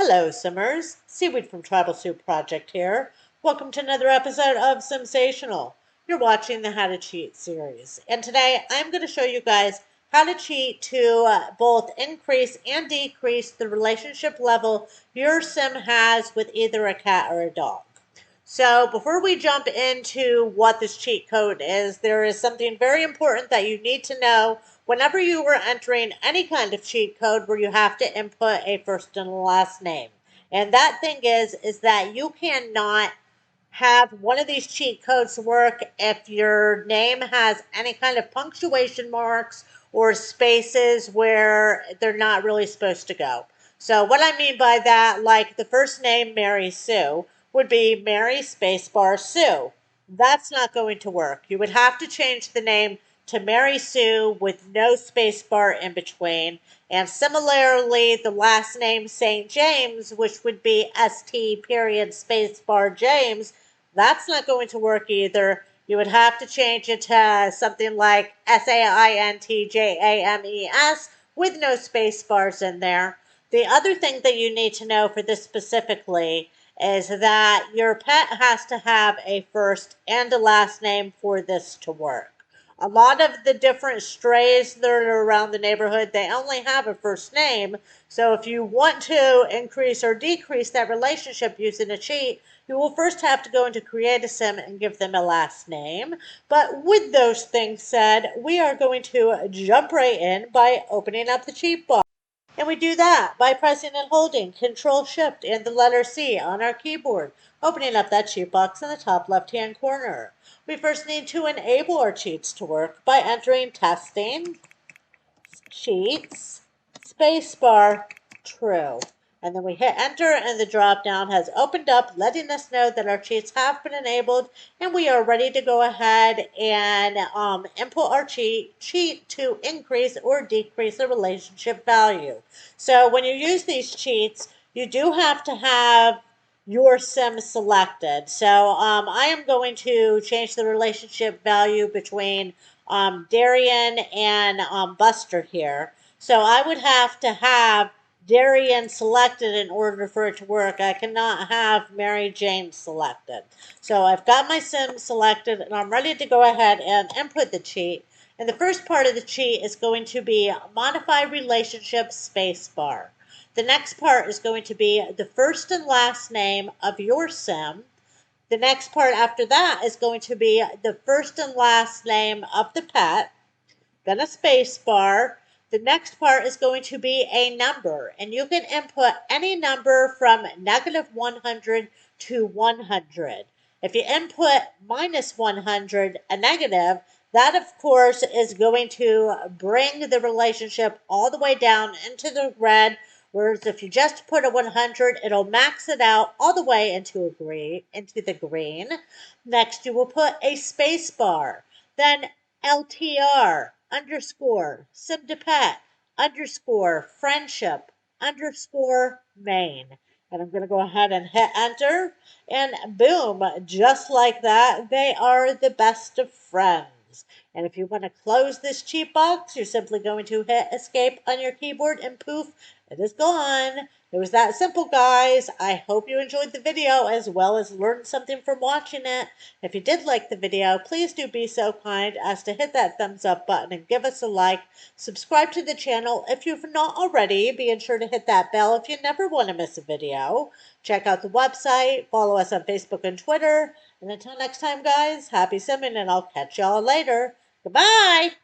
Hello, Simmers. Seaweed from Tribal Soup Project here. Welcome to another episode of SIMsational. You're watching the How to Cheat series. And today I'm going to show you guys how to cheat to both increase and decrease the relationship level your sim has with either a cat or a dog. So before we jump into what this cheat code is, there is something very important that you need to know whenever you are entering any kind of cheat code where you have to input a first and last name. And that thing is that you cannot have one of these cheat codes work if your name has any kind of punctuation marks or spaces where they're not really supposed to go. So what I mean by that, like the first name Marysue would be Mary spacebar Sue. That's not going to work. You would have to change the name to Marysue with no spacebar in between. And similarly, the last name Saintjames, which would be ST period spacebar James, that's not going to work either. You would have to change it to something like SAINTJAMES with no space bars in there. The other thing that you need to know for this specifically is that your pet has to have a first and a last name for this to work. A lot of the different strays that are around the neighborhood, they only have a first name. So if you want to increase or decrease that relationship using a cheat, you will first have to go into Create a Sim and give them a last name. But with those things said, we are going to jump right in by opening up the cheat box. And we do that by pressing and holding Control-Shift and the letter C on our keyboard, opening up that cheat box in the top left-hand corner. We first need to enable our cheats to work by entering testing, cheats, spacebar, true. And then we hit enter and the drop down has opened up, letting us know that our cheats have been enabled and we are ready to go ahead and input our cheat to increase or decrease the relationship value. So when you use these cheats, you do have to have your sim selected. So I am going to change the relationship value between Darian and Buster here. So I would have to have Darian selected in order for it to work. I cannot have Mary Jane selected. So I've got my sim selected and I'm ready to go ahead and input the cheat. And the first part of the cheat is going to be modify relationship spacebar. The next part is going to be the first and last name of your sim. The next part after that is going to be the first and last name of the pet, then a space bar. The next part is going to be a number, and you can input any number from -100 to 100. If you input -100, a negative, that of course is going to bring the relationship all the way down into the red, whereas if you just put a 100, it'll max it out all the way into the green. Next, you will put a space bar, then LTR, underscore, SimDepet, underscore, friendship, underscore, main. And I'm going to go ahead and hit enter. And boom, just like that, they are the best of friends. And if you want to close this cheat box, you're simply going to hit escape on your keyboard and poof, it is gone. It was that simple, guys. I hope you enjoyed the video as well as learned something from watching it. If you did like the video, please do be so kind as to hit that thumbs up button and give us a like. Subscribe to the channel if you've not already. Be sure to hit that bell if you never want to miss a video. Check out the website. Follow us on Facebook and Twitter. And until next time, guys, happy simming and I'll catch y'all later. Goodbye!